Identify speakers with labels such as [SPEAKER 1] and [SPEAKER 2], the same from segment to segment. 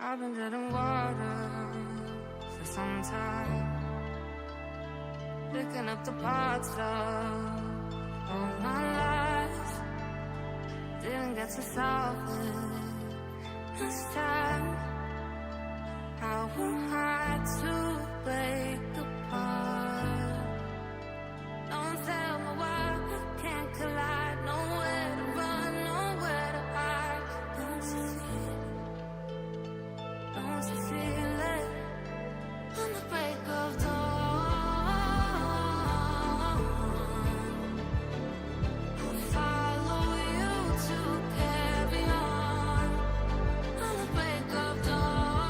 [SPEAKER 1] I've been drinking water for some time, picking up the parts of all my life. Didn't get to solve it this time. How am I to break apart? Don't tell me why we can't collide. Nowhere to run, nowhere to hide. Don't you feel it? Don't you feel it? On the break of dawn, I'll follow you to carry on. On the break of dawn,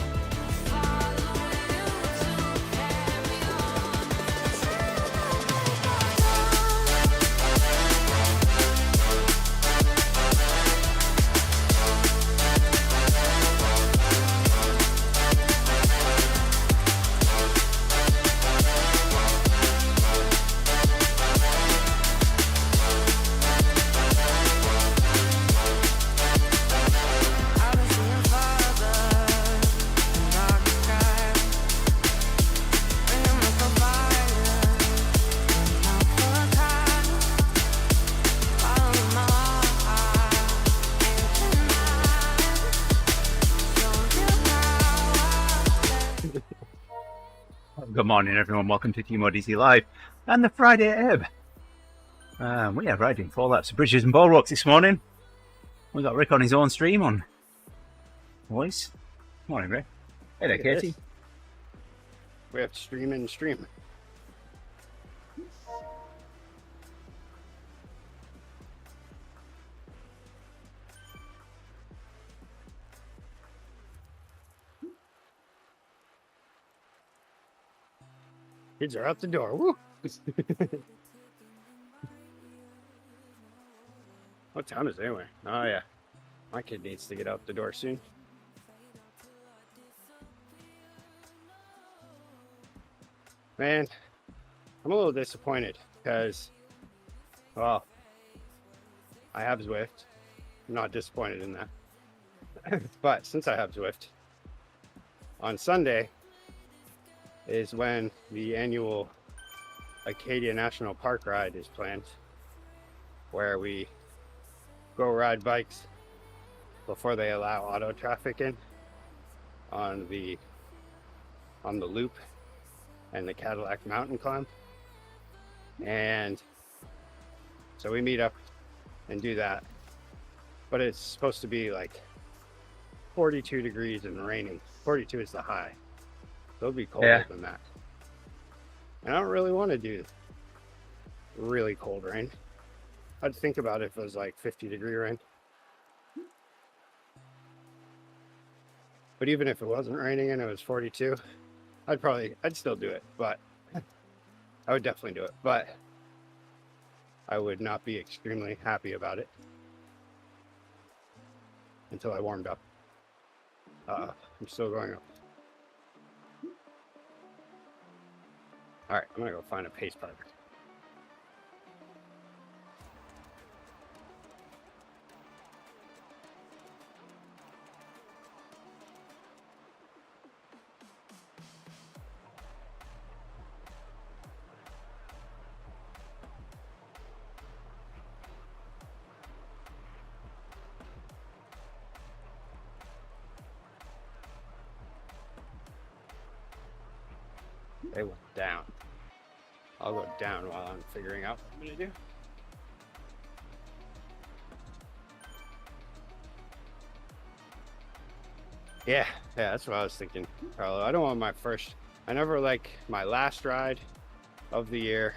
[SPEAKER 1] I'll follow you to carry on. I've been seeing farther in dark skies, bringing me for fire, not for time. Follow my heart, can't deny. Show you how I
[SPEAKER 2] Good morning, everyone. Welcome to TeamODZ Live and the Friday Ebb. We are riding 4 laps of bridges and Boardwalks this morning. We got Rick on his own stream on voice. Morning, Rick. Hey there,
[SPEAKER 3] Look at
[SPEAKER 2] Katie.
[SPEAKER 3] this. We have to stream and stream. Kids are out the door. Woo! What time is it anyway? Oh yeah, my kid needs to get out the door soon. Man, I'm a little disappointed because, well, I have Zwift. I'm not disappointed in that. But since I have Zwift, on Sunday is when the annual Acadia National Park ride is planned, where we go ride bikes before they allow auto traffic in on the loop and the Cadillac mountain climb. And so we meet up and do that, but it's supposed to be like 42 degrees and raining. 42 is the high, so it'll be colder than that, and I don't really want to do really cold rain. I'd think about it if it was like 50-degree rain. But even if it wasn't raining and it was 42, I'd still do it, but I would definitely do it, but I would not be extremely happy about it until I warmed up. I'm still going up. All right, I'm gonna go find a pace partner. They went down. I'll go down while I'm figuring out what I'm gonna do. Yeah, that's what I was thinking, Carlo. I don't want I never like my last ride of the year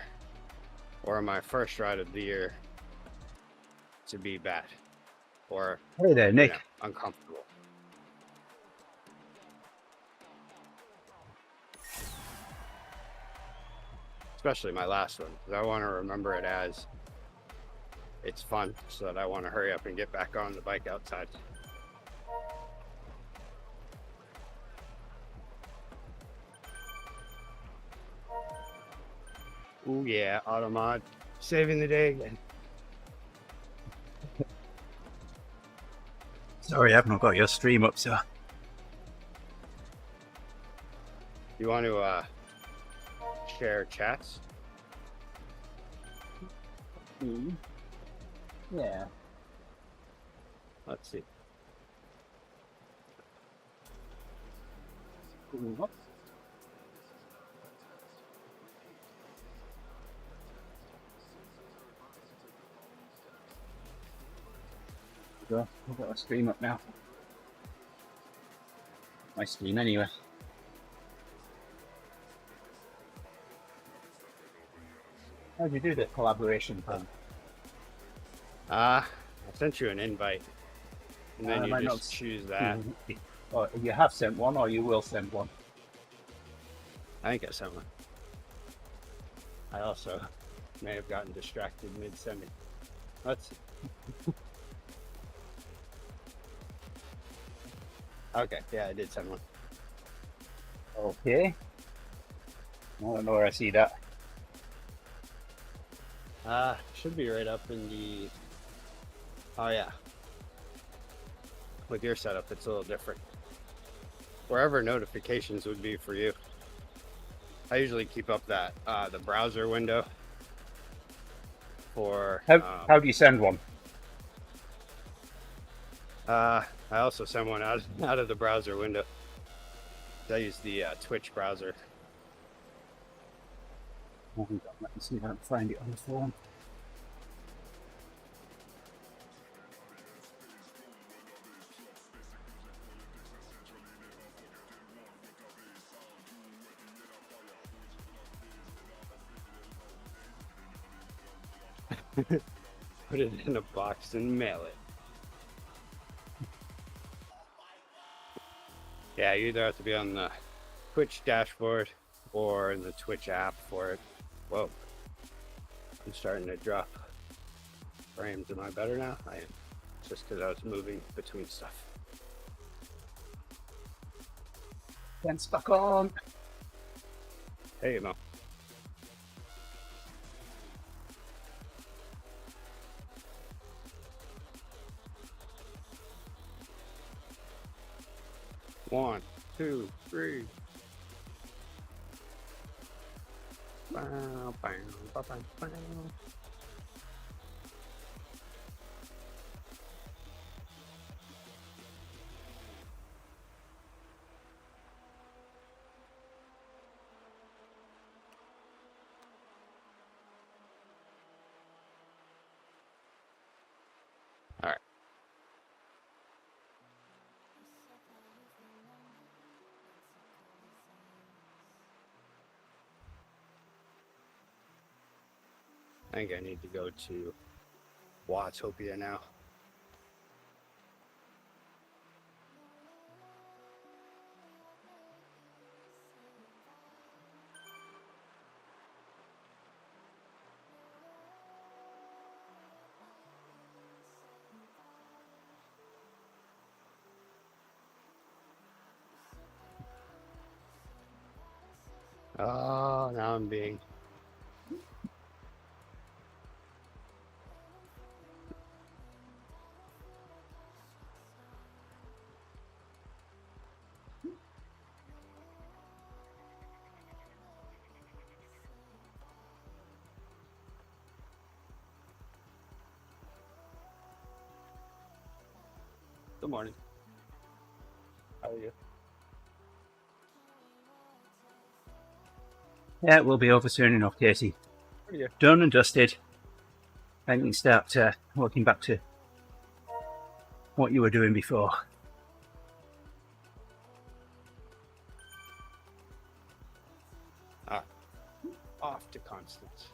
[SPEAKER 3] or my first ride of the year to be bad or
[SPEAKER 2] Hey there, Nick.
[SPEAKER 3] uncomfortable. Especially my last one, because I want to remember it as it's fun, so that I want to hurry up and get back on the bike outside. Ooh yeah, auto mod, saving the day again.
[SPEAKER 2] Sorry, I've not got your stream up, so.
[SPEAKER 3] You want to share chats?
[SPEAKER 2] Yeah.
[SPEAKER 3] Let's see.
[SPEAKER 2] Go. I've got a stream up now. My stream anyway. How'd you do the collaboration thing?
[SPEAKER 3] I sent you an invite, and then you
[SPEAKER 2] might
[SPEAKER 3] just
[SPEAKER 2] not-
[SPEAKER 3] choose that.
[SPEAKER 2] Oh, you have sent one, or you will send one.
[SPEAKER 3] I think I sent one. I also may have gotten distracted mid-sending. Let's see. Okay, yeah, I did send one.
[SPEAKER 2] Okay. I don't know where I see that.
[SPEAKER 3] Should be right up in the... Oh yeah. With your setup, it's a little different. Wherever notifications would be for you. I usually keep up that the browser window for...
[SPEAKER 2] How do you send one?
[SPEAKER 3] I also send one out of the browser window. I use the Twitch browser.
[SPEAKER 2] Let me see if I can find it on the phone.
[SPEAKER 3] Put it in a box and mail it. Yeah, you either have to be on the Twitch dashboard or in the Twitch app for it. Whoa. I'm starting to drop frames. Am I better now? I am. It's just because I was moving between stuff.
[SPEAKER 2] Then stuck on.
[SPEAKER 3] Hey, Mo. One, two, three. Bow, bow, bow, bow, bow. All right. I think I need to go to Watopia now. Oh, now I'm being... Good morning. How are you?
[SPEAKER 2] Yeah, it will be over soon enough, Casey.
[SPEAKER 3] Pretty good.
[SPEAKER 2] Done and dusted. And you can start working back to what you were doing before.
[SPEAKER 3] Off to Constance.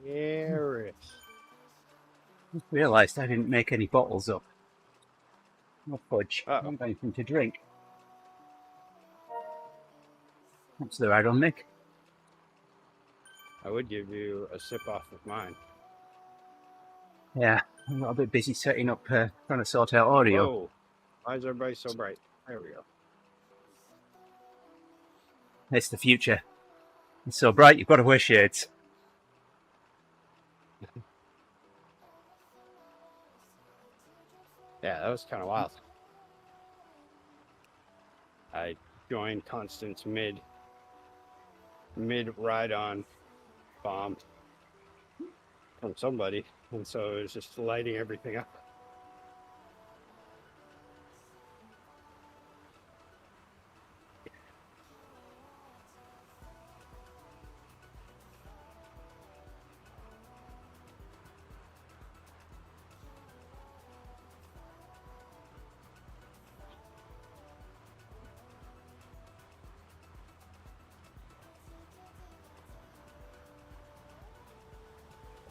[SPEAKER 3] Yes.
[SPEAKER 2] Just realised I didn't make any bottles up. No fudge. I
[SPEAKER 3] Uh-oh.
[SPEAKER 2] haven't got anything to drink. That's the right on, Nick.
[SPEAKER 3] I would give you a sip off of mine.
[SPEAKER 2] Yeah, I'm a little bit busy setting up, trying to sort out audio.
[SPEAKER 3] Whoa. Why is everybody so bright? There we go.
[SPEAKER 2] It's the future. It's so bright, you've got to wear shades.
[SPEAKER 3] Yeah, that was kind of wild. I joined Constance mid ride on bomb from somebody, and so it was just lighting everything up.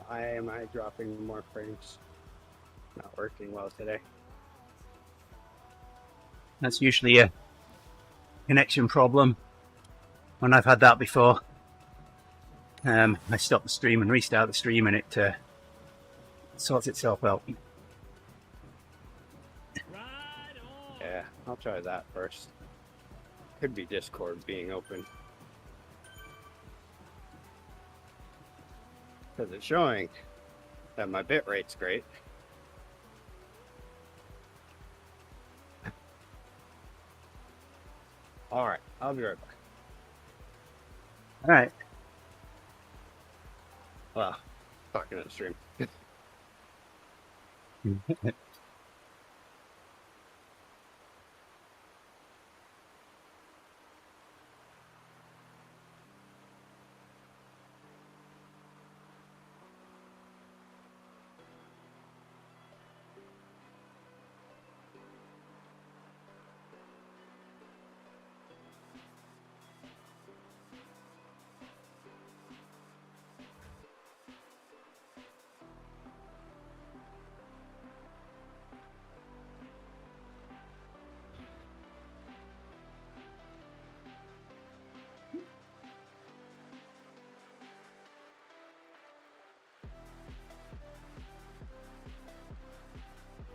[SPEAKER 3] Why am I dropping more frames? Not working well today.
[SPEAKER 2] That's usually a connection problem. When I've had that before, I stop the stream and restart the stream and it sorts itself out.
[SPEAKER 3] Yeah, I'll try that first. Could be Discord being open. Because it's showing that my bit rate's great. All right, I'll be right back.
[SPEAKER 2] All right.
[SPEAKER 3] Well, talking to the stream.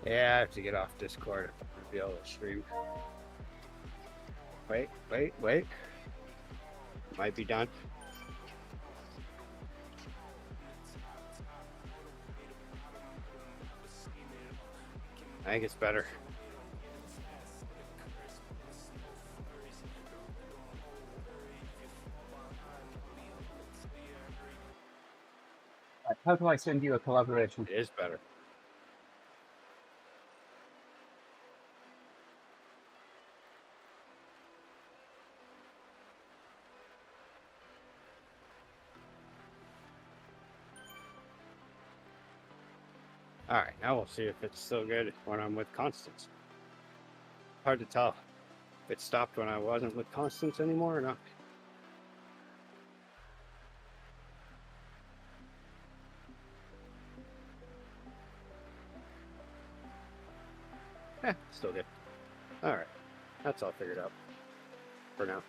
[SPEAKER 3] Yeah, I have to get off Discord to be able to stream. Wait. Might be done. I think it's better.
[SPEAKER 2] How do I send you a collaboration?
[SPEAKER 3] It is better. All right, now we'll see if it's still good when I'm with Constance. Hard to tell if it stopped when I wasn't with Constance anymore or not. Still good. All right, that's all figured out for now.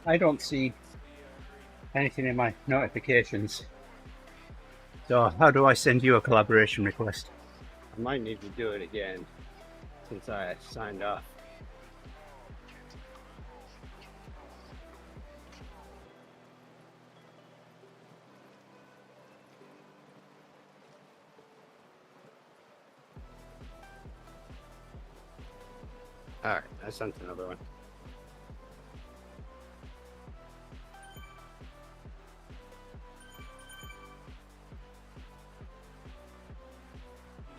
[SPEAKER 2] I don't see anything in my notifications. So how do I send you a collaboration request?
[SPEAKER 3] I might need to do it again since I signed off. All right, I sent another one.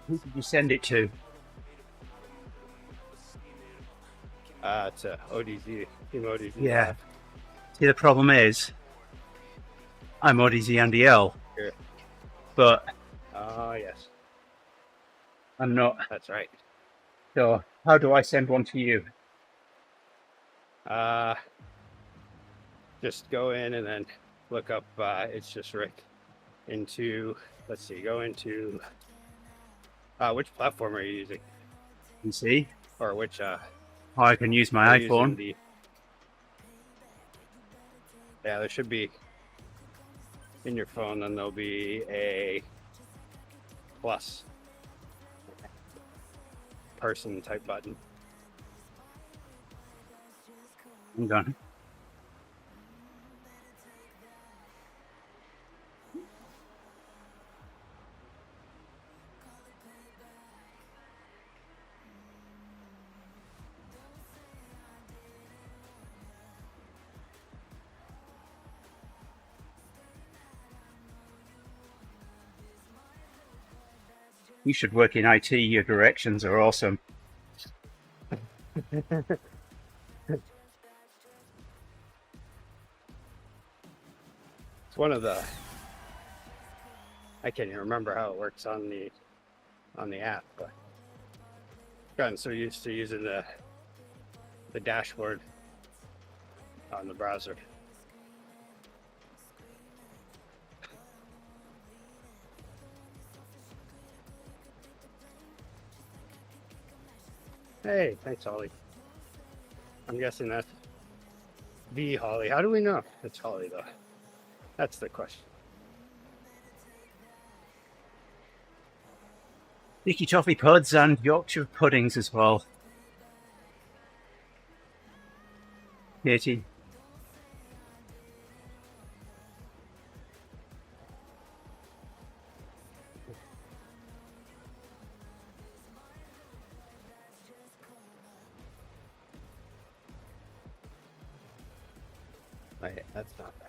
[SPEAKER 2] Who did you send it to?
[SPEAKER 3] To ODZ, TeamODZ.
[SPEAKER 2] Yeah. See, the problem is, I'm ODZ and DL,
[SPEAKER 3] Sure.
[SPEAKER 2] but
[SPEAKER 3] Oh, yes.
[SPEAKER 2] I'm not.
[SPEAKER 3] That's right.
[SPEAKER 2] So how do I send one to you?
[SPEAKER 3] Just go in and then look up, it's just Rick into, let's see, go into, which platform are you using?
[SPEAKER 2] You see?
[SPEAKER 3] Or which,
[SPEAKER 2] I can use
[SPEAKER 3] we're
[SPEAKER 2] my
[SPEAKER 3] using
[SPEAKER 2] iPhone.
[SPEAKER 3] yeah, there should be, in your phone, then there'll be a plus person type button.
[SPEAKER 2] Hang on. You should work in IT. Your directions are awesome.
[SPEAKER 3] It's one of the, I can't even remember how it works on the app, but I've gotten so used to using the dashboard on the browser. Hey, thanks, Holly. I'm guessing that's the Holly. How do we know it's Holly, though? That's the question.
[SPEAKER 2] Sticky toffee puds and Yorkshire puddings as well. Katie.
[SPEAKER 3] Wait, that's not there.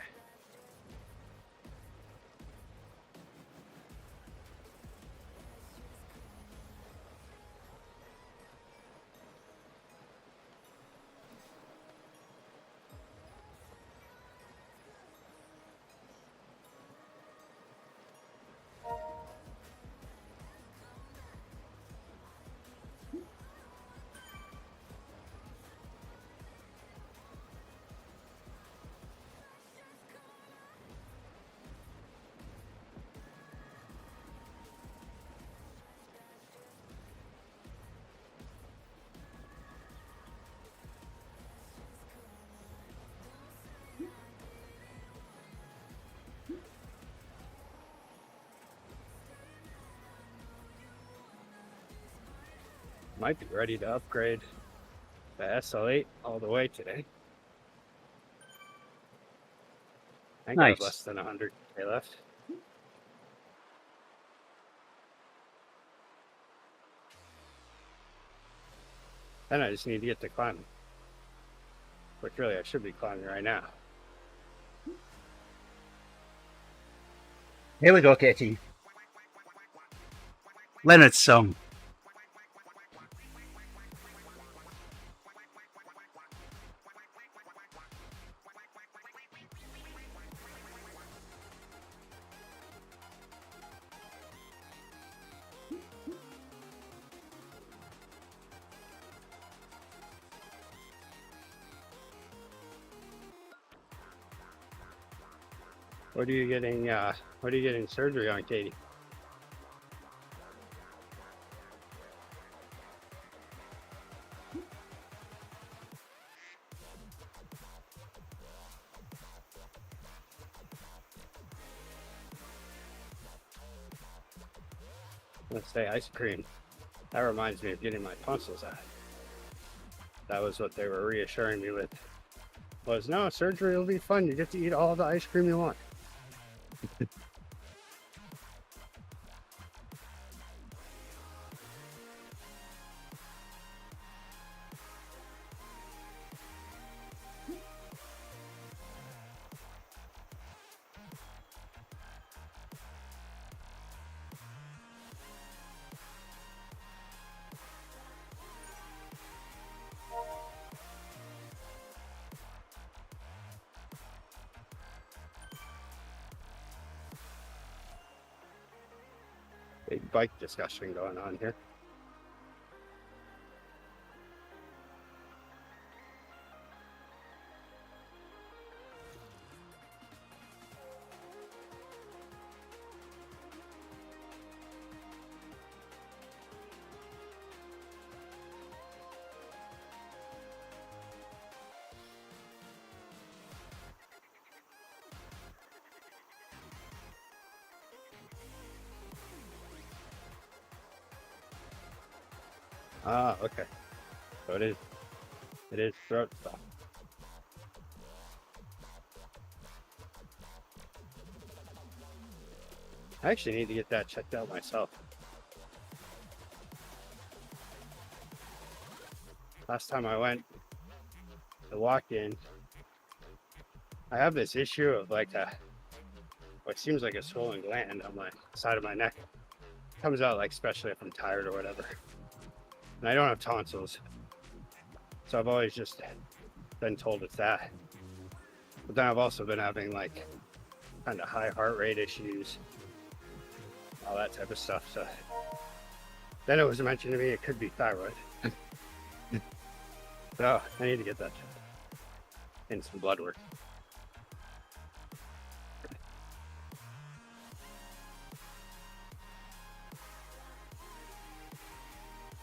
[SPEAKER 3] Might be ready to upgrade the SL8 all the way today. I think I have
[SPEAKER 2] Nice.
[SPEAKER 3] less than 100K left. Then I just need to get to climbing. Which really I should be climbing right now.
[SPEAKER 2] Here we go, Katie. Leonard's song.
[SPEAKER 3] What are you getting surgery on, Katie? Let's say ice cream. That reminds me of getting my tonsils out. That was what they were reassuring me with. Was no, surgery will be fun. You get to eat all the ice cream you want. big bike discussion going on here. Ah, okay. So it is throat stuff. I actually need to get that checked out myself. Last time I went to walk-in, I have this issue of like what seems like a swollen gland on my side of my neck. It comes out like especially if I'm tired or whatever. And I don't have tonsils, so I've always just been told it's that. But then I've also been having like kind of high heart rate issues, all that type of stuff. So then it was mentioned to me it could be thyroid. So I need to get that in some blood work.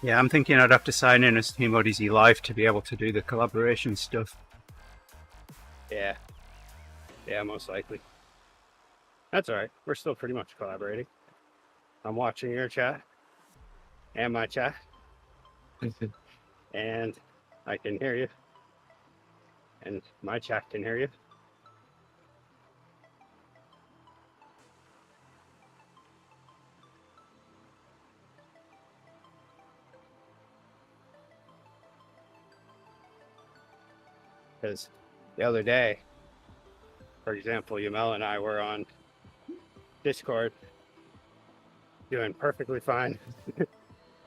[SPEAKER 2] Yeah, I'm thinking I'd have to sign in as TeamODZ Live to be able to do the collaboration stuff.
[SPEAKER 3] Yeah, most likely. That's all right. We're still pretty much collaborating. I'm watching your chat and my chat, and I can hear you, and my chat can hear you. Because the other day, for example, Yamel and I were on Discord doing perfectly fine.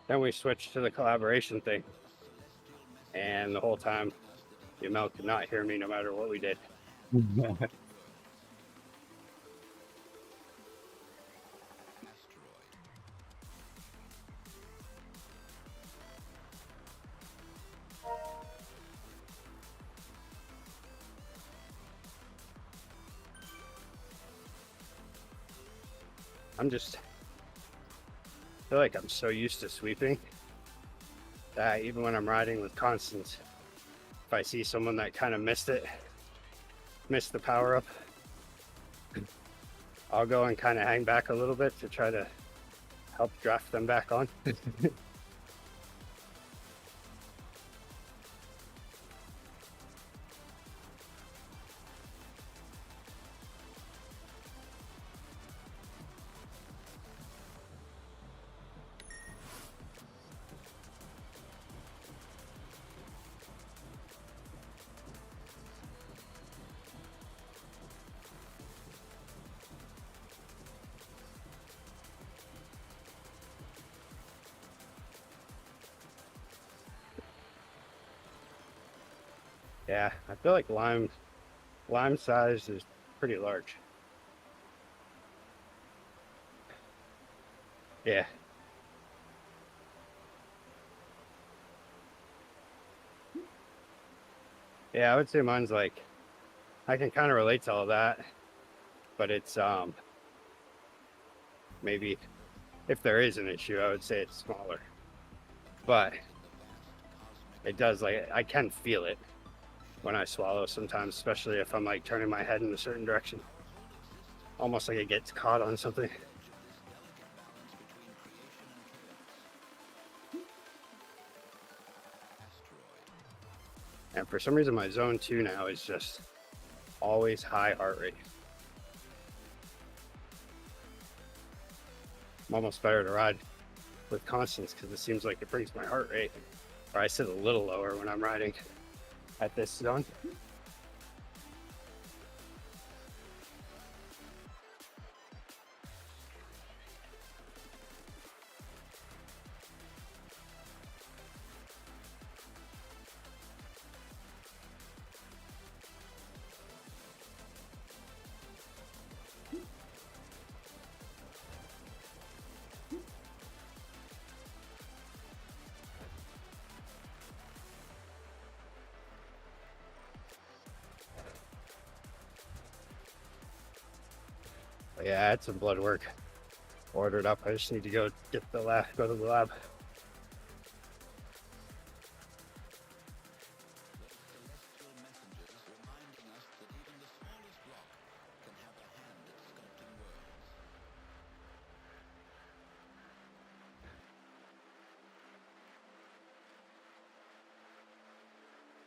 [SPEAKER 3] Then we switched to the collaboration thing, and the whole time Yamel could not hear me no matter what we did. I feel like I'm so used to sweeping that even when I'm riding with Constance, if I see someone that kind of missed the power up, I'll go and kind of hang back a little bit to try to help draft them back on. Yeah, I feel like lime size is pretty large. Yeah. Yeah, I would say mine's like, I can kind of relate to all that, but it's maybe if there is an issue, I would say it's smaller. But it does, like, I can feel it when I swallow sometimes, especially if I'm like turning my head in a certain direction. Almost like it gets caught on something. And for some reason, my zone 2 now is just always high heart rate. I'm almost better to ride with Constance because it seems like it brings my heart rate, or I sit a little lower when I'm riding at this zone. But yeah, I had some blood work ordered up. I just need to go to the lab.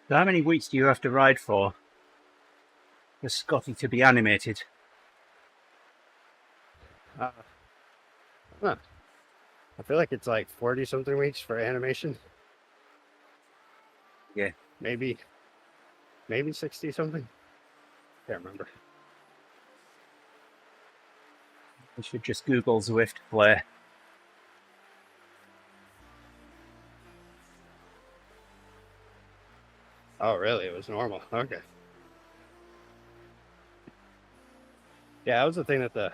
[SPEAKER 2] So how many weeks do you have to ride for Scotty to be animated?
[SPEAKER 3] Huh. I feel like it's like 40 something weeks for animation.
[SPEAKER 2] Yeah.
[SPEAKER 3] Maybe 60 something. Can't remember.
[SPEAKER 2] We should just Google Zwift Flare.
[SPEAKER 3] Oh, really? It was normal. Okay. Yeah, that was the thing that the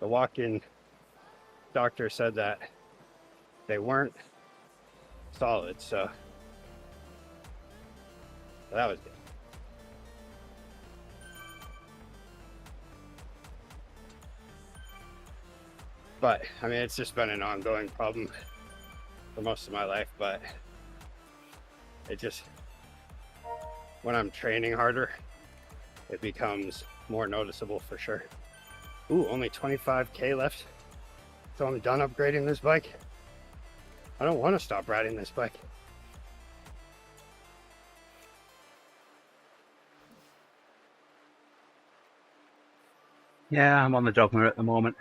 [SPEAKER 3] walk-in doctor said, that they weren't solid, so that was good. But I mean, it's just been an ongoing problem for most of my life, but it just, when I'm training harder, it becomes more noticeable for sure. Ooh, only 25K left. So I'm done upgrading this bike. I don't want to stop riding this bike.
[SPEAKER 2] Yeah, I'm on the Dogma at the moment.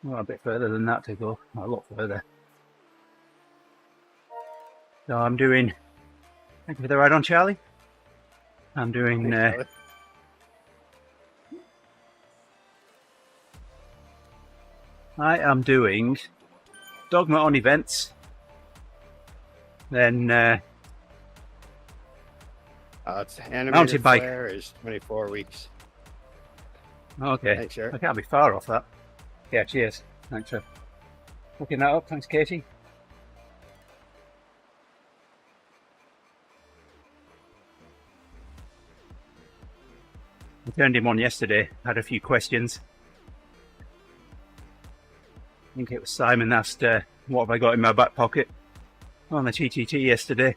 [SPEAKER 2] Well, a bit further than that to go. A lot further. So I'm doing... Thank you for the ride on, Charlie. I'm doing...
[SPEAKER 3] Thanks, Charlie.
[SPEAKER 2] I am doing Dogma on events. Then
[SPEAKER 3] It's animated
[SPEAKER 2] mountain bike.
[SPEAKER 3] flare is 24 weeks.
[SPEAKER 2] Okay,
[SPEAKER 3] Thanks, sir.
[SPEAKER 2] I can't be far off that. Yeah, cheers. Thanks for looking that up. Thanks, Katie. I turned him on yesterday. Had a few questions. I think it was Simon asked, what have I got in my back pocket? On the TTT yesterday.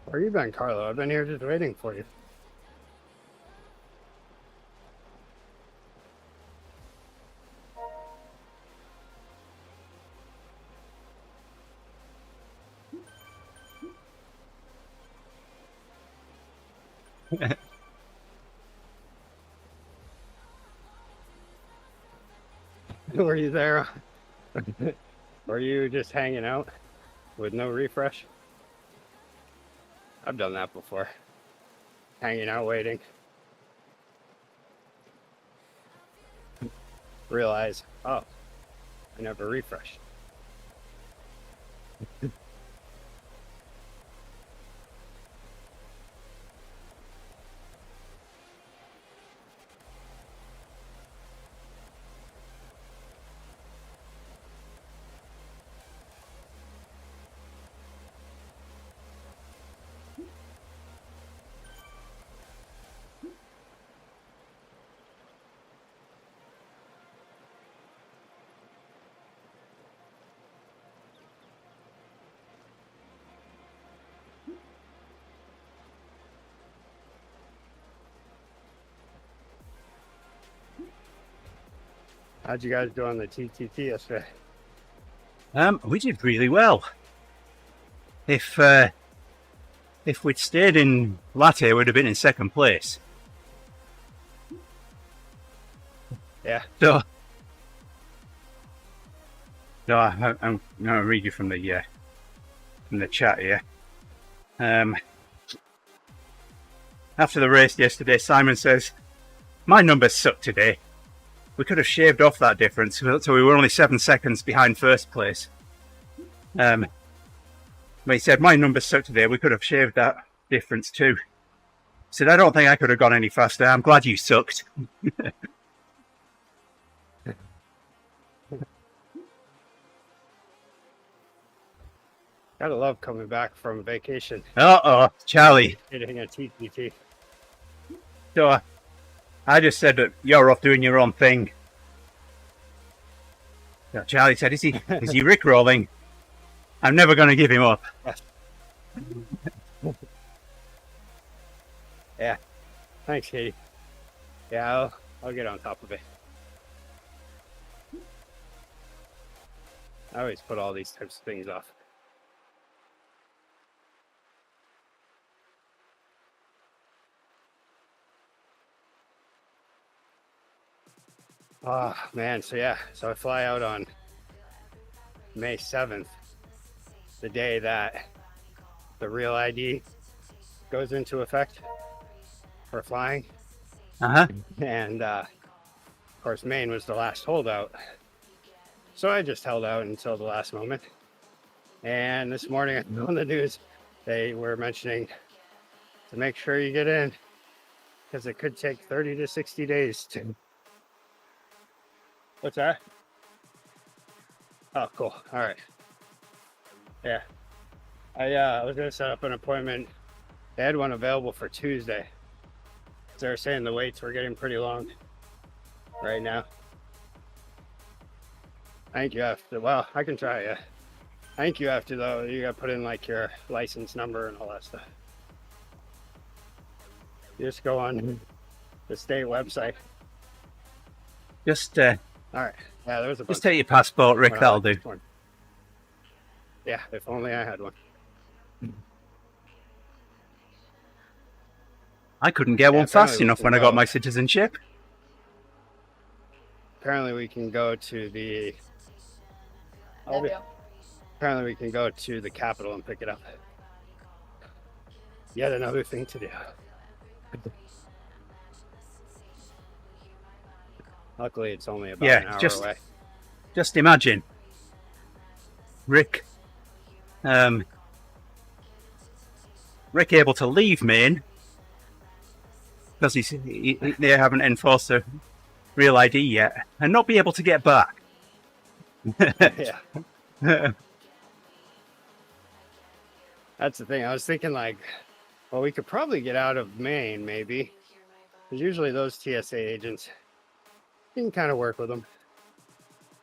[SPEAKER 3] Where you been, Carlo? I've been here just waiting for you. Were you there? Were you just hanging out with no refresh? I've done that before. Hanging out, waiting. Realize, oh, I never refreshed. How'd you guys do on the TTT yesterday?
[SPEAKER 2] We did really well. If we'd stayed in Latte, we'd have been in second place.
[SPEAKER 3] Yeah.
[SPEAKER 2] So No, I'm going to read you from the chat here. After the race yesterday, Simon says, "My numbers suck today. We could have shaved off that difference, so we were only 7 seconds behind first place." But he said, "My numbers suck today. We could have shaved that difference too." He said, "I don't think I could have gone any faster. I'm glad you sucked."
[SPEAKER 3] Gotta love coming back from vacation,
[SPEAKER 2] Uh-oh, Charlie.
[SPEAKER 3] hitting a TPT.
[SPEAKER 2] So I just said that you're off doing your own thing. So Charlie said, is he rickrolling? I'm never going to give him up.
[SPEAKER 3] Yeah. Thanks, Katie. Yeah, I'll get on top of it. I always put all these types of things off. Oh, man. So I fly out on May 7th, the day that the real ID goes into effect for flying.
[SPEAKER 2] Uh-huh.
[SPEAKER 3] And of course, Maine was the last holdout. So I just held out until the last moment. And this morning on the news, they were mentioning to make sure you get in, because it could take 30 to 60 days to. What's that? Oh, cool. All right. Yeah. I was going to set up an appointment. They had one available for Tuesday. They were saying the waits were getting pretty long right now. I think you have to, well, I can try, yeah. I think you have to, though. You got to put in like your license number and all that stuff. You just go on the state website.
[SPEAKER 2] Just
[SPEAKER 3] All right. Yeah, there was a bunch.
[SPEAKER 2] just take your passport, Rick. That'll do.
[SPEAKER 3] Yeah, if only I had one.
[SPEAKER 2] I couldn't get one fast
[SPEAKER 3] apparently
[SPEAKER 2] enough
[SPEAKER 3] we
[SPEAKER 2] when I
[SPEAKER 3] can
[SPEAKER 2] got
[SPEAKER 3] go.
[SPEAKER 2] my citizenship.
[SPEAKER 3] Apparently we can go to the. Apparently we can go to the Capitol and pick it up. Yet another thing to do. Luckily, it's only about an hour away.
[SPEAKER 2] Just imagine, Rick able to leave Maine because they haven't enforced a real ID yet, and not be able to get back.
[SPEAKER 3] Yeah. That's the thing. I was thinking, like, well, we could probably get out of Maine, maybe. Because usually those TSA agents, you can kind of work with them.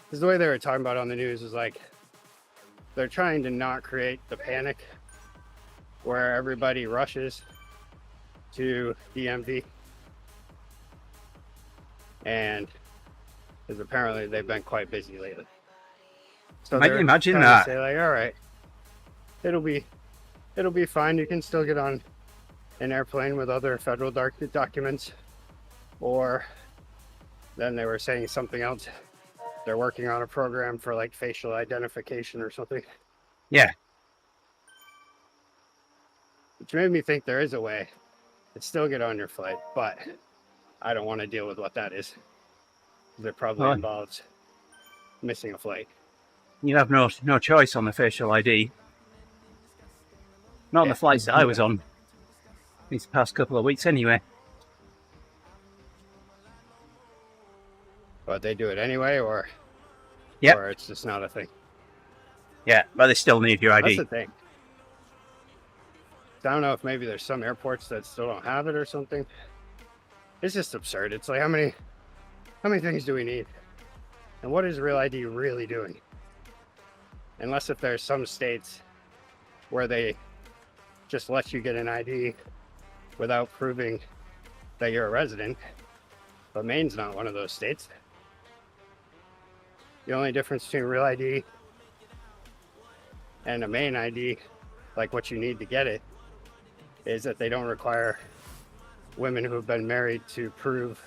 [SPEAKER 3] Because the way they were talking about on the news is like, they're trying to not create the panic where everybody rushes to DMV. And because apparently they've been quite busy lately. So
[SPEAKER 2] Might you imagine that?
[SPEAKER 3] Say like, all right, it'll be fine. You can still get on an airplane with other federal documents. Or then they were saying something else. They're working on a program for like facial identification or something.
[SPEAKER 2] Yeah.
[SPEAKER 3] Which made me think there is a way to still get on your flight, but I don't want to deal with what that is. It probably involves missing a flight.
[SPEAKER 2] You have no choice on the facial ID. Not on the flights that I was on these past couple of weeks anyway.
[SPEAKER 3] But they do it anyway, or it's just not a thing.
[SPEAKER 2] Yeah, but they still need your ID.
[SPEAKER 3] That's the thing. I don't know if maybe there's some airports that still don't have it or something. It's just absurd. It's like, how many things do we need? And what is Real ID really doing? Unless if there's some states where they just let you get an ID without proving that you're a resident. But Maine's not one of those states. The only difference between Real ID and a Maine ID, like what you need to get it, is that they don't require women who have been married to prove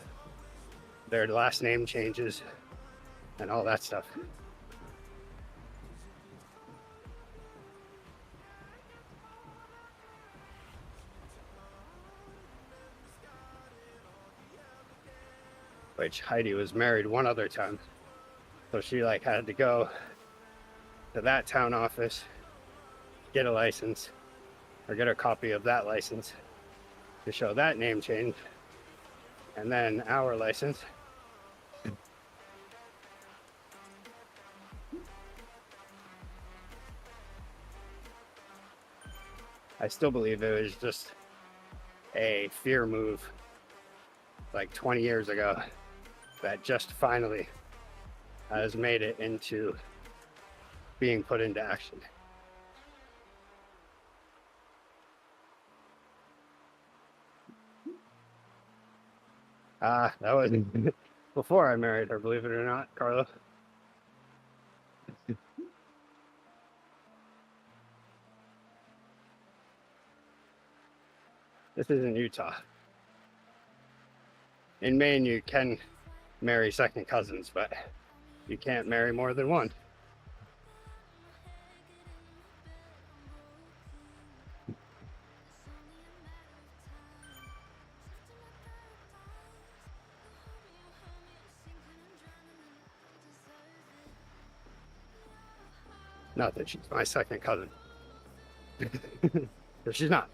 [SPEAKER 3] their last name changes and all that stuff. which Heidi was married one other time. So she like had to go to that town office, get a license, or get a copy of that license to show that name change, and then our license. I still believe it was just a fear move like 20 years ago that just finally has made it into being put into action. That was before I married her, believe it or not, Carlo. This isn't Utah. In Maine, you can marry second cousins, but you can't marry more than one. Not that she's my second cousin. But she's not.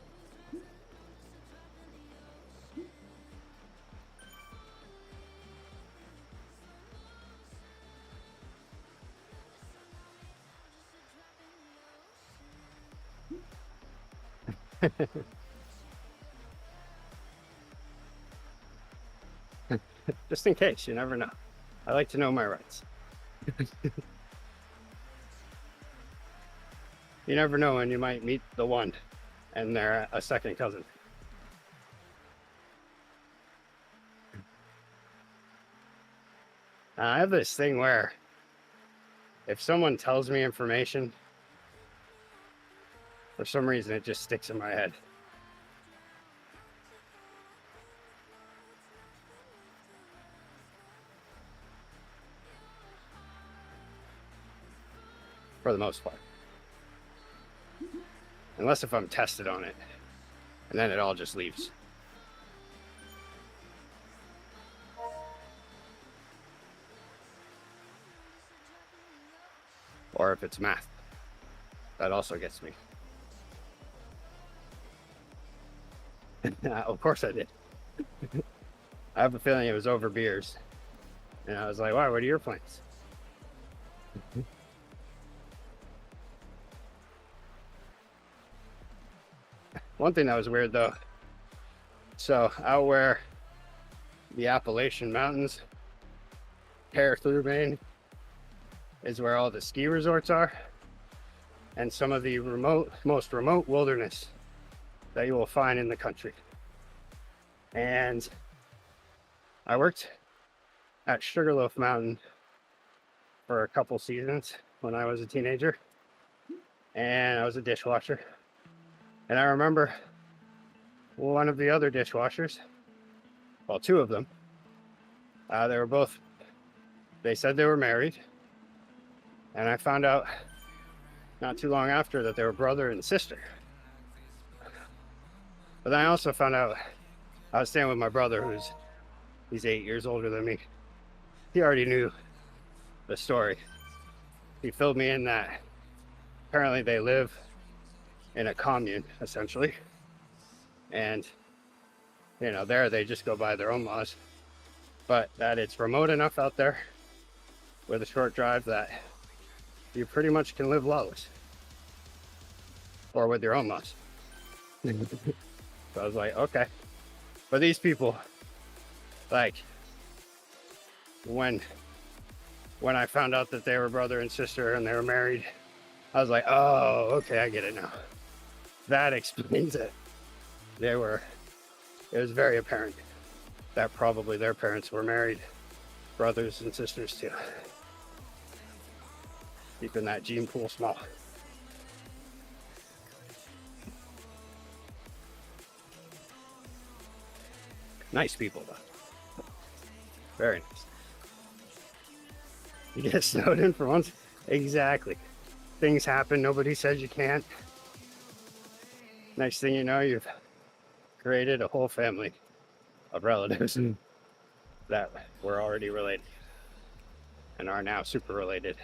[SPEAKER 3] Just in case, you never know. I like to know my rights. You never know when you might meet the one and they're a second cousin. I have this thing where if someone tells me information, for some reason it just sticks in my head. For the most part. Unless if I'm tested on it, and then it all just leaves. Or if it's math, that also gets me. Of course I did. I have a feeling it was over beers. And I was like, wow, what are your plans? One thing that was weird though, so out where the Appalachian Mountains tear through Maine is where all the ski resorts are, and some of the most remote wilderness that you will find in the country. And I worked at Sugarloaf Mountain for a couple seasons when I was a teenager, and I was a dishwasher. And I remember one of the other dishwashers, well, two of them, they said they were married. And I found out not too long after that they were brother and sister. But then I also found out I was staying with my brother, he's 8 years older than me. He already knew the story. He filled me in that apparently they live in a commune, essentially. And, you know, there they just go by their own laws. But that it's remote enough out there with a short drive that you pretty much can live lawless. Or with your own laws. So I was like, okay. But these people, like, when I found out that they were brother and sister and they were married, I was like, oh, okay, I get it now. That explains it. It was very apparent that probably their parents were married, brothers and sisters too. Keeping that gene pool small. Nice people though. Very nice. You get snowed in for once? Exactly. Things happen, nobody says you can't. Next thing you know, you've created a whole family of relatives. that were already related and are now super related.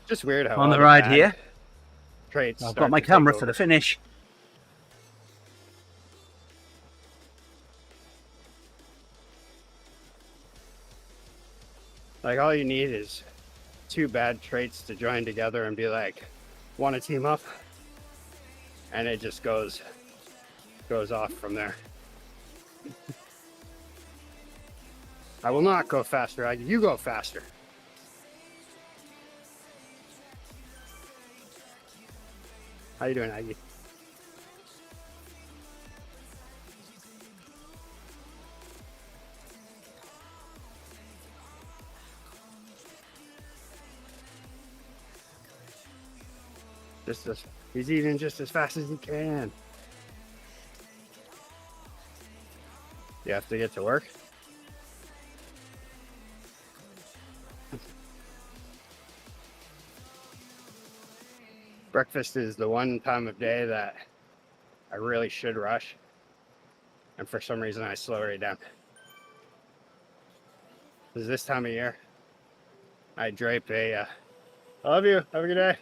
[SPEAKER 3] Just weird how
[SPEAKER 2] On
[SPEAKER 3] all
[SPEAKER 2] the ride
[SPEAKER 3] bad
[SPEAKER 2] here,
[SPEAKER 3] traits
[SPEAKER 2] I've
[SPEAKER 3] start
[SPEAKER 2] got my
[SPEAKER 3] to take
[SPEAKER 2] camera for
[SPEAKER 3] over.
[SPEAKER 2] the finish.
[SPEAKER 3] Like all you need is 2 bad traits to join together and be like, want to team up, and it just goes off from there. I will not go faster. You go faster. How you doing, Aggie? He's eating just as fast as he can. You have to get to work. Breakfast is the one time of day that I really should rush, and for some reason I slow right down. Because this time of year, I drape I love you. Have a good day.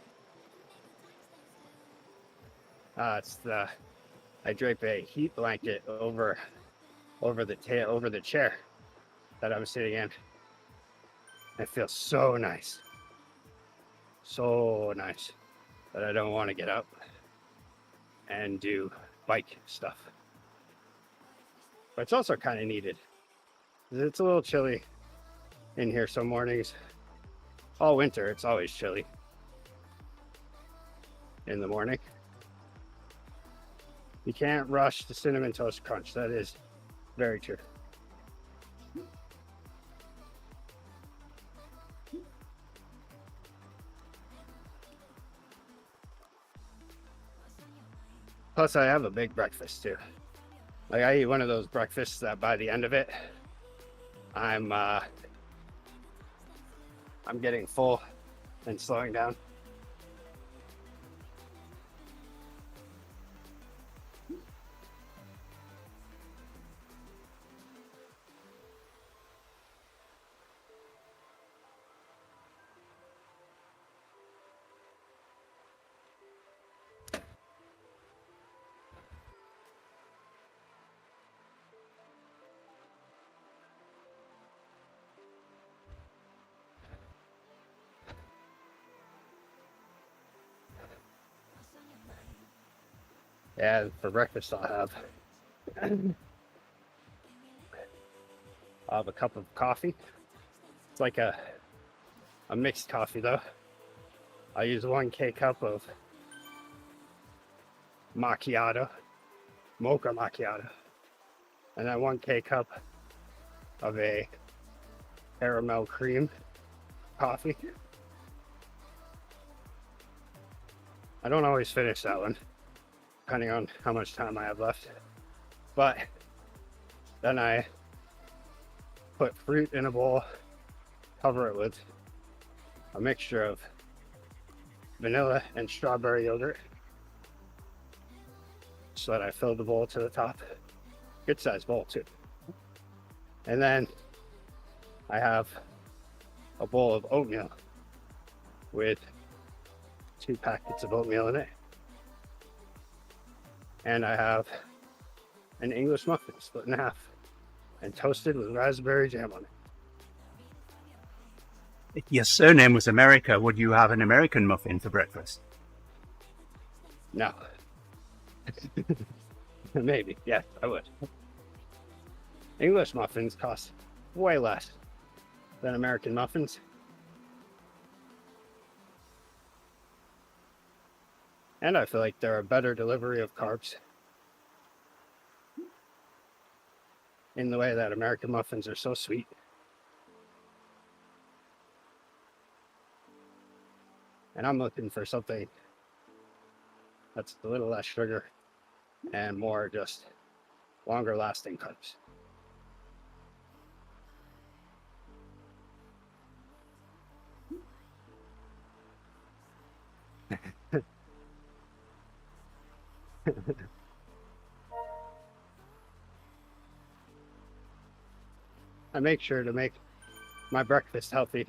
[SPEAKER 3] I drape a heat blanket over the chair that I'm sitting in. It feels so nice. So nice that I don't want to get up and do bike stuff. But it's also kind of needed. It's a little chilly in here some mornings. All winter, it's always chilly in the morning. You can't rush the Cinnamon Toast Crunch. That is very true. Plus, I have a big breakfast too. Like I eat one of those breakfasts that by the end of it, I'm getting full and slowing down. Yeah, for breakfast I'll have a cup of coffee. It's like a mixed coffee though. I use 1 K-cup of macchiato, mocha macchiato, and then 1 K-cup of a caramel cream coffee. I don't always finish that one, depending on how much time I have left. But then I put fruit in a bowl, cover it with a mixture of vanilla and strawberry yogurt so that I fill the bowl to the top. Good sized bowl too. And then I have a bowl of oatmeal with 2 packets of oatmeal in it. And I have an English muffin split in half and toasted with raspberry jam on it.
[SPEAKER 2] If your surname was America, would you have an American muffin for breakfast?
[SPEAKER 3] No. Maybe, yes, I would. English muffins cost way less than American muffins. And I feel like they're a better delivery of carbs in the way that American muffins are so sweet. And I'm looking for something that's a little less sugar and more just longer lasting carbs. I make sure to make my breakfast healthy.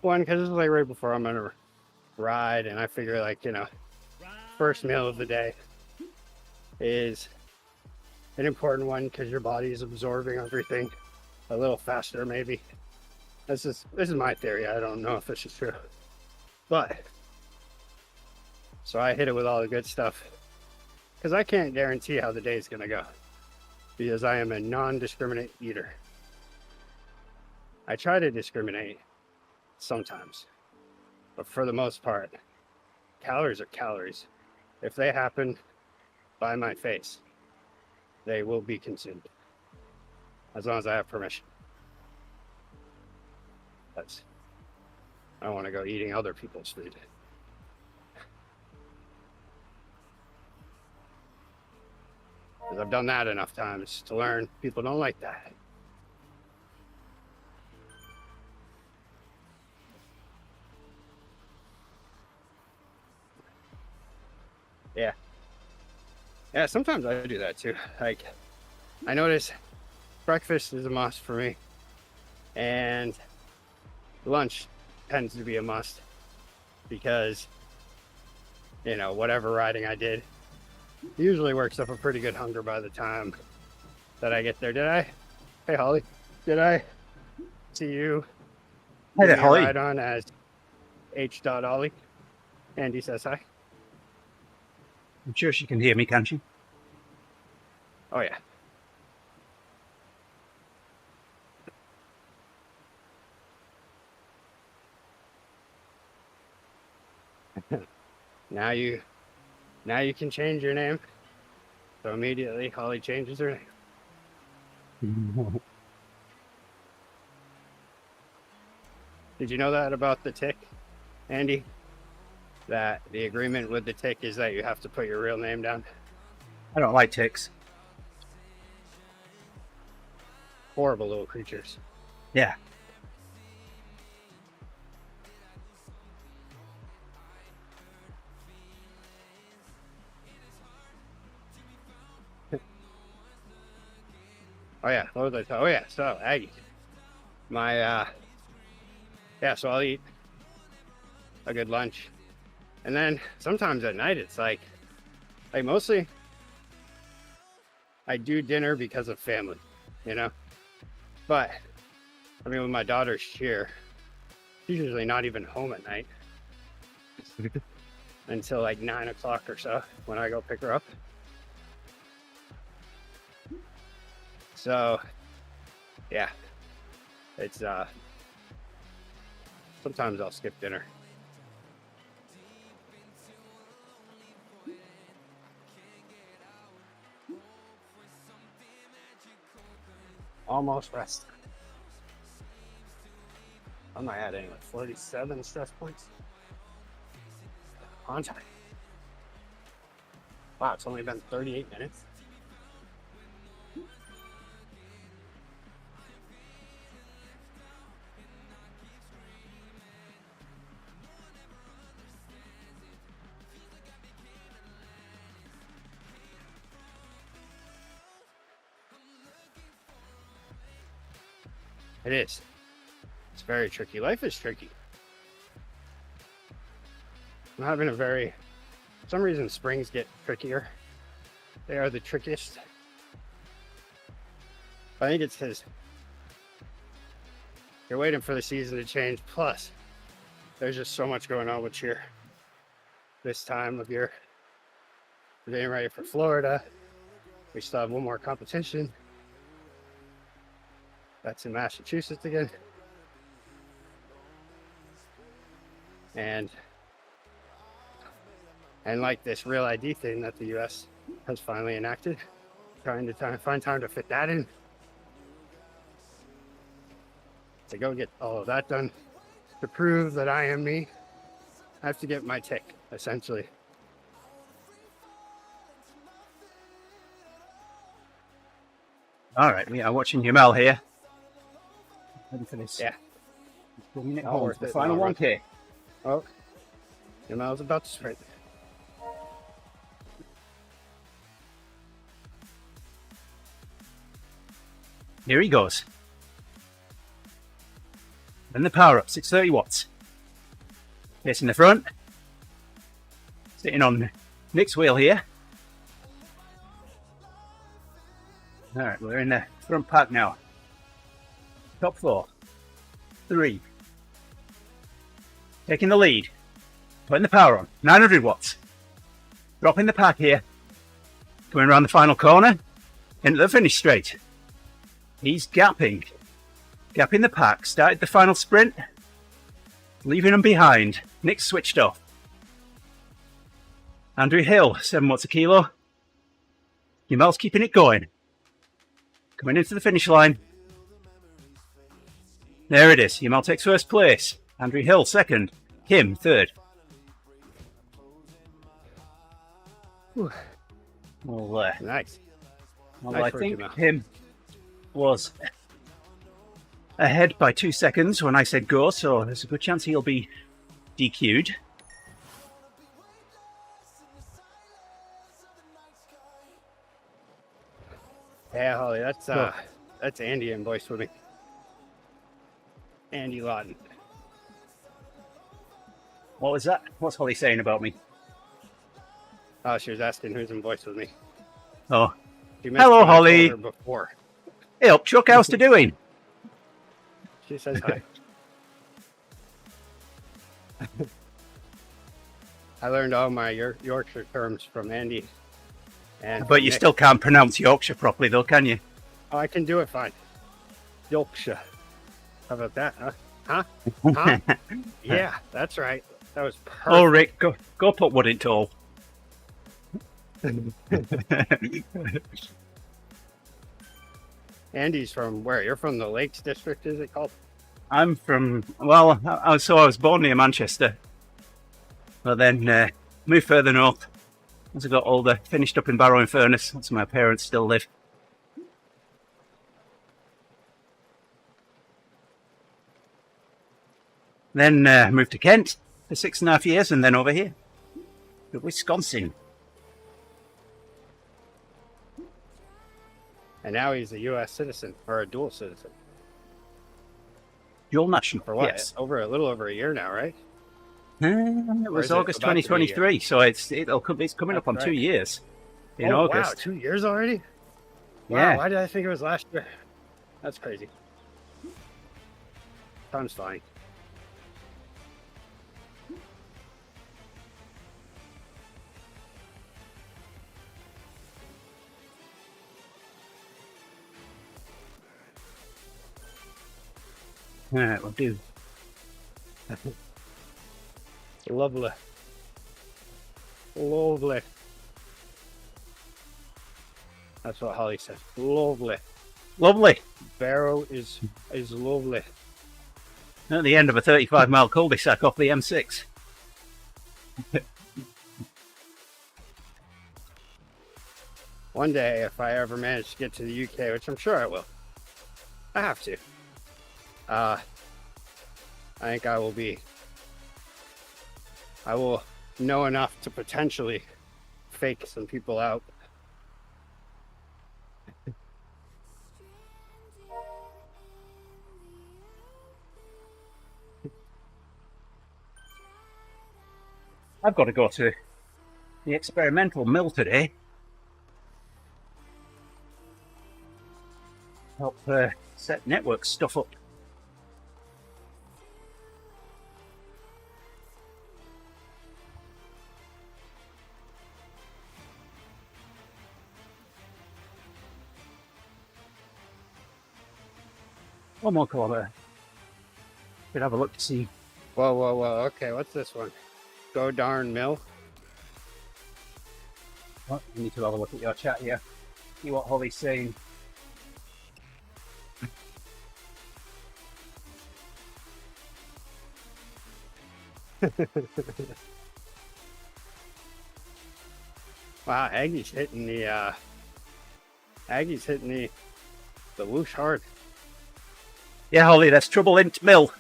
[SPEAKER 3] One, because it's like right before I'm gonna ride, and I figure like, you know, first meal of the day is an important one because your body is absorbing everything a little faster, maybe. This is my theory. I don't know if this is true, but so I hit it with all the good stuff because I can't guarantee how the day is gonna go because I am a non-discriminate eater. I try to discriminate sometimes, but for the most part, calories are calories. If they happen by my face, they will be consumed as long as I have permission. I don't want to go eating other people's food. Because I've done that enough times to learn people don't like that. Yeah, sometimes I do that too. Like, I notice breakfast is a must for me, and lunch tends to be a must because, you know, whatever riding I did usually works up a pretty good hunger by the time that I get there. Hey, Holly, did I see you?
[SPEAKER 2] Hey there, Holly.
[SPEAKER 3] Ride on as H. Ollie. Andy says hi.
[SPEAKER 2] I'm sure she can hear me, can't she?
[SPEAKER 3] Oh, yeah. Now you can change your name. So immediately Holly changes her name. Did you know that about the tick, Andy? That the agreement with the tick is that you have to put your real name down?
[SPEAKER 2] I don't like ticks.
[SPEAKER 3] Horrible little creatures.
[SPEAKER 2] Yeah.
[SPEAKER 3] Oh yeah, what was I oh yeah, so Aggie. So I'll eat a good lunch. And then sometimes at night it's like mostly I do dinner because of family, you know? But I mean, with my daughter's cheer, she's usually not even home at night until like 9 o'clock or so when I go pick her up. So yeah, it's sometimes I'll skip dinner. Almost rest. I'm not adding like 47 stress points. On time. Wow, it's only been 38 minutes. It is. It's very tricky. Life is tricky. I'm having for some reason springs get trickier. They are the trickiest. I think it's because you're waiting for the season to change. Plus, there's just so much going on with cheer this time of year. We're getting ready for Florida. We still have one more competition. That's in Massachusetts again. And like this real ID thing that the US has finally enacted, trying to find time to fit that in. To go get all of that done, to prove that I am me, I have to get my tick, essentially.
[SPEAKER 2] All right, we are watching Yamal here. Ready for this?
[SPEAKER 3] Yeah.
[SPEAKER 2] Bringing it
[SPEAKER 3] All
[SPEAKER 2] home
[SPEAKER 3] worth
[SPEAKER 2] for the
[SPEAKER 3] it,
[SPEAKER 2] final
[SPEAKER 3] all worth
[SPEAKER 2] 1K.
[SPEAKER 3] Oh, Jamal's about to sprint.
[SPEAKER 2] Here he goes. Then the power up, 630 watts. Facing the front. Sitting on Nick's wheel here. Alright, we're in the front pack now. Top 4. 3. Taking the lead. Putting the power on. 900 watts. Dropping the pack here. Coming around the final corner. Into the finish straight. He's gapping. Gapping the pack. Started the final sprint. Leaving him behind. Nick switched off. Andrew Hill, 7 watts a kilo. Yamel's keeping it going. Coming into the finish line. There it is. Yamel takes first place. Andrew Hill second. Kim third. Well,
[SPEAKER 3] Nice.
[SPEAKER 2] well
[SPEAKER 3] Nice
[SPEAKER 2] I
[SPEAKER 3] work,
[SPEAKER 2] think
[SPEAKER 3] Yamel.
[SPEAKER 2] Kim was ahead by 2 seconds when I said go, so there's a good chance he'll be DQ'd.
[SPEAKER 3] Yeah, Holly, that's Andy in boy swimming. Andy Lawton.
[SPEAKER 2] What was that? What's Holly saying about me?
[SPEAKER 3] Oh, she was asking who's in voice with me.
[SPEAKER 2] Oh,
[SPEAKER 3] She missed
[SPEAKER 2] hello,
[SPEAKER 3] when I told
[SPEAKER 2] Holly.
[SPEAKER 3] her before.
[SPEAKER 2] Hey up, Chuck, how's you doing?
[SPEAKER 3] She says hi. I learned all my Yorkshire terms from Andy. And
[SPEAKER 2] But
[SPEAKER 3] from
[SPEAKER 2] you
[SPEAKER 3] Nick.
[SPEAKER 2] still can't pronounce Yorkshire properly though, can you?
[SPEAKER 3] Oh, I can do it fine. Yorkshire. How about that, huh? Huh? Huh? Yeah, that's right. That was perfect.
[SPEAKER 2] Oh, Rick, go put wood into all.
[SPEAKER 3] Andy's from where? You're from the Lakes District, is it called?
[SPEAKER 2] I'm from, well, I was born near Manchester, but then moved further north as I got older, finished up in Barrow-in-Furness. That's where my parents still live. Then moved to Kent for 6.5 years, and then over here to Wisconsin.
[SPEAKER 3] And now he's a U.S. citizen, or a dual citizen.
[SPEAKER 2] Dual national.
[SPEAKER 3] For what?
[SPEAKER 2] Yes.
[SPEAKER 3] A little over a year now, right?
[SPEAKER 2] It
[SPEAKER 3] Or
[SPEAKER 2] was
[SPEAKER 3] is it
[SPEAKER 2] August
[SPEAKER 3] about to be a
[SPEAKER 2] 2023, so it's coming up on
[SPEAKER 3] That's
[SPEAKER 2] 2
[SPEAKER 3] right.
[SPEAKER 2] years in
[SPEAKER 3] Oh,
[SPEAKER 2] August.
[SPEAKER 3] wow, 2 years already? Wow,
[SPEAKER 2] Yeah.
[SPEAKER 3] why did I think it was last year? That's crazy. Time's flying.
[SPEAKER 2] All right, we'll do.
[SPEAKER 3] Lovely. Lovely. That's what Holly said. Lovely.
[SPEAKER 2] Lovely.
[SPEAKER 3] Barrow is lovely.
[SPEAKER 2] At the end of a 35-mile cul-de-sac off the M6.
[SPEAKER 3] One day, if I ever manage to get to the UK, which I'm sure I will, I have to. I think I will know enough to potentially fake some people out.
[SPEAKER 2] I've got to go to the experimental mill today. Help set network stuff up. One more kilometre. Could have a look to see.
[SPEAKER 3] Whoa, whoa, whoa. Okay, what's this one? Go darn mill.
[SPEAKER 2] Oh, you need to have a look at your chat here. See what Holly's saying.
[SPEAKER 3] Wow, Aggie's hitting the whoosh hard.
[SPEAKER 2] Yeah, Holly, there's trouble in mill.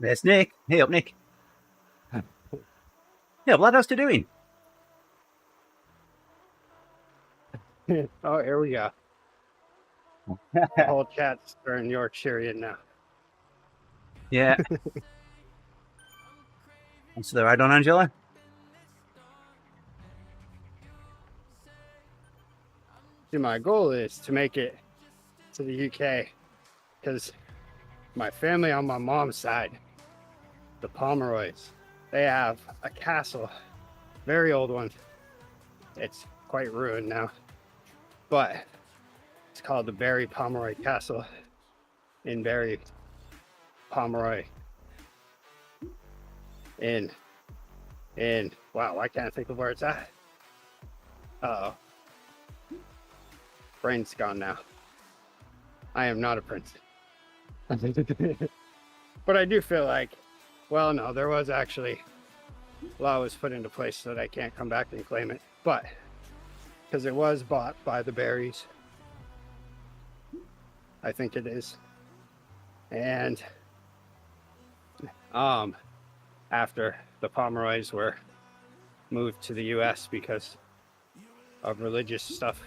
[SPEAKER 2] There's Nick. Hey up, Nick. Hey up, lad, how's you doing?
[SPEAKER 3] Oh, here we go. The whole chat's turning Yorkshirean now.
[SPEAKER 2] Yeah. What's the ride on, Angela?
[SPEAKER 3] See, my goal is to make it to the UK because my family on my mom's side, the Pomeroys, they have a castle, very old one. It's quite ruined now, but it's called the Barry Pomeroy Castle in Barry Pomeroy in wow, I can't think of where it's at. Uh-oh. Brain's gone now. I am not a prince. But I do feel like, well, no, there was actually law was put into place so that I can't come back and claim it. But because it was bought by the Barrys, I think it is. And after the Pomeroys were moved to the US because of religious stuff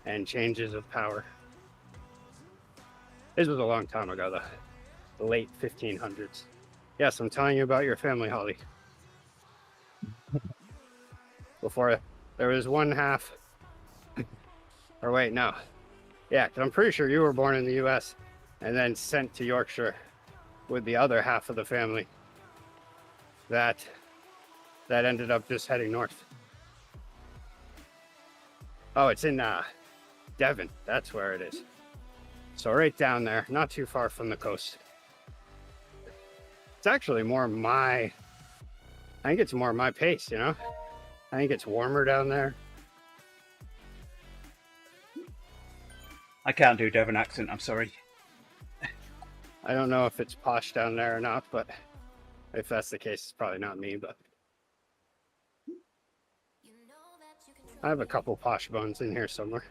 [SPEAKER 3] and changes of power. This was a long time ago, though. The late 1500s. Yes, I'm telling you about your family, Holly. Before there was one half, or wait, no. Yeah, because I'm pretty sure you were born in the US and then sent to Yorkshire with the other half of the family that ended up just heading north. Oh, it's in Devon. That's where it is. So right down there, not too far from the coast. It's actually more I think it's more my pace, you know? I think it's warmer down there.
[SPEAKER 2] I can't do Devon accent, I'm sorry.
[SPEAKER 3] I don't know if it's posh down there or not, but if that's the case, it's probably not me, but I have a couple posh bones in here somewhere.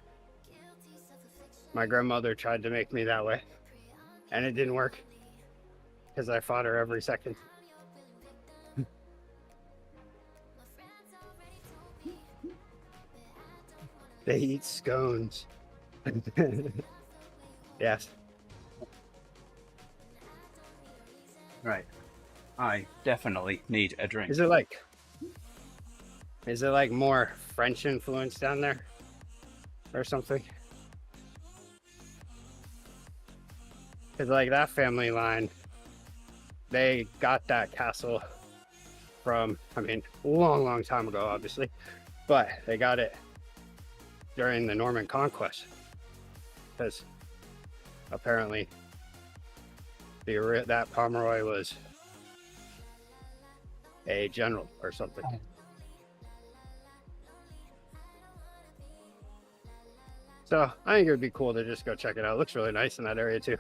[SPEAKER 3] My grandmother tried to make me that way, and it didn't work because I fought her every second. They eat scones. Yes.
[SPEAKER 2] Right. I definitely need a drink.
[SPEAKER 3] Is it like more French influence down there or something? Because like that family line, they got that castle from, I mean, long time ago, obviously, but they got it during the Norman Conquest because apparently that Pomeroy was a general or something. So I think it would be cool to just go check it out. It looks really nice in that area too.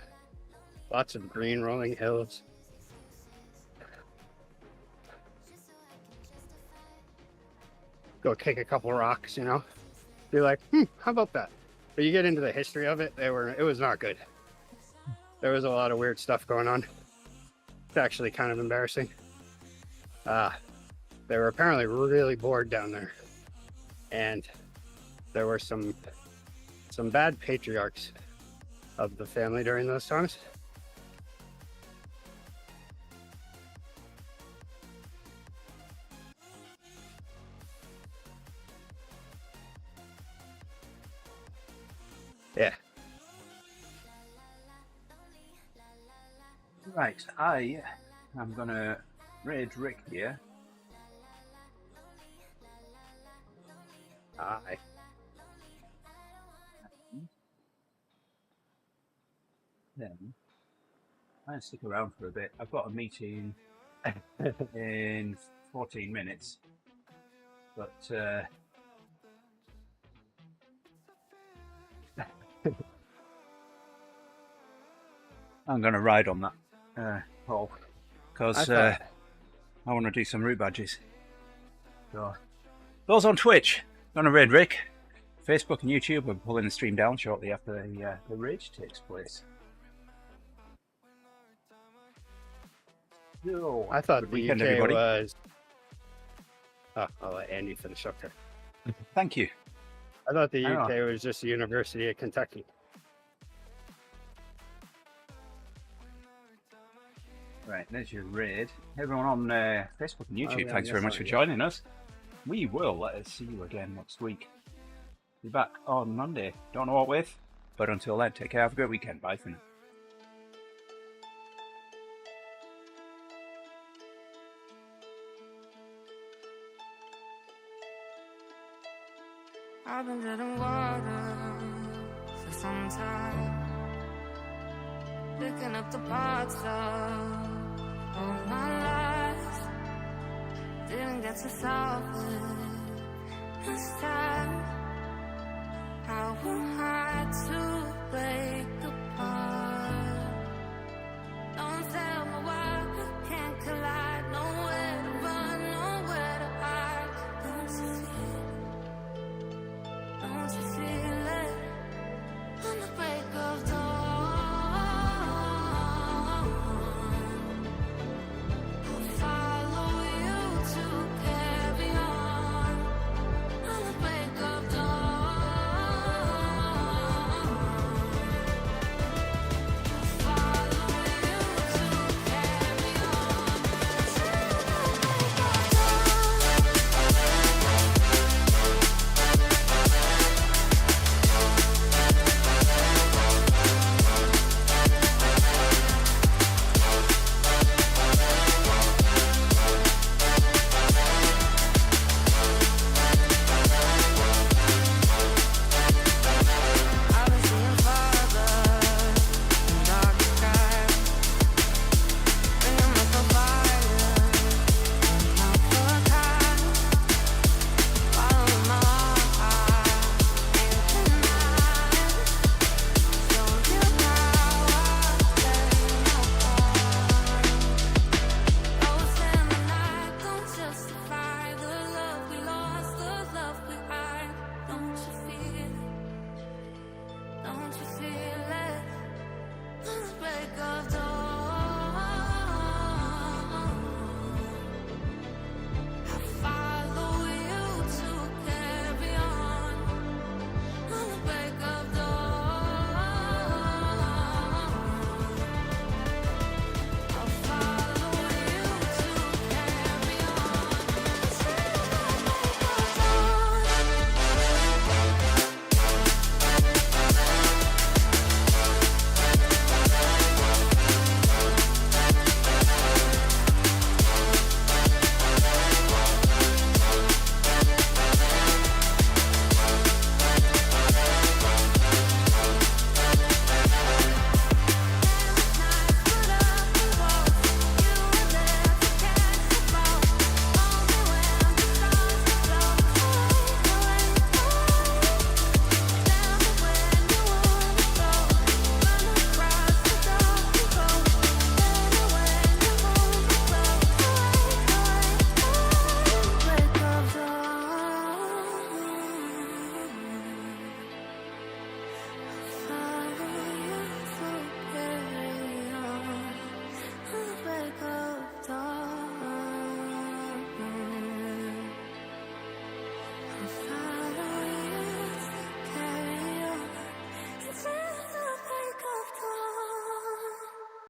[SPEAKER 3] Lots of green rolling hills. Go kick a couple rocks, you know? Be like, how about that? But you get into the history of it, it was not good. There was a lot of weird stuff going on. It's actually kind of embarrassing. They were apparently really bored down there. And there were some bad patriarchs of the family during those times. Yeah.
[SPEAKER 2] Right, I'm gonna raid Rick here.
[SPEAKER 3] Aye.
[SPEAKER 2] Then I'll stick around for a bit. I've got a meeting in 14 minutes, but I'm going to ride on that hole because I want to do some route badges. So those on Twitch, going to raid Rick. Facebook and YouTube, we're pulling the stream down shortly after the raid takes place.
[SPEAKER 3] I thought
[SPEAKER 2] Good
[SPEAKER 3] the
[SPEAKER 2] weekend,
[SPEAKER 3] UK
[SPEAKER 2] everybody.
[SPEAKER 3] was. Oh, I'll let Andy finish up there.
[SPEAKER 2] Thank you.
[SPEAKER 3] I thought the
[SPEAKER 2] I know.
[SPEAKER 3] UK was just the University of Kentucky.
[SPEAKER 2] Right, there's your raid. Everyone on Facebook and YouTube,
[SPEAKER 3] yeah,
[SPEAKER 2] thanks very
[SPEAKER 3] yes,
[SPEAKER 2] much for joining us. We will see you again next week. Be back on Monday. Don't know what with, but until then, take care. Have a great weekend. Bye for now.
[SPEAKER 1] I've been treading water for some time, picking up the parts of all my life. Didn't get to solve it this time. How am I to break apart? Don't tell me why we can't collide. Nowhere to run, nowhere to hide. Don't you feel it? Don't you feel it? On the break of dawn, I'll follow you to carry on. On the break of dawn, follow you to carry on. I've been seeing farther in dark skies, bringing up the fire, not for time. Following my heart, and tonight, show you how I play my part. Lost in the night, don't justify the love we lost, the love we hide. Don't you feel it? Don't you feel it? On the break of dawn, I follow you to carry on. On the break of dawn, I'll follow you to carry on. Say the break of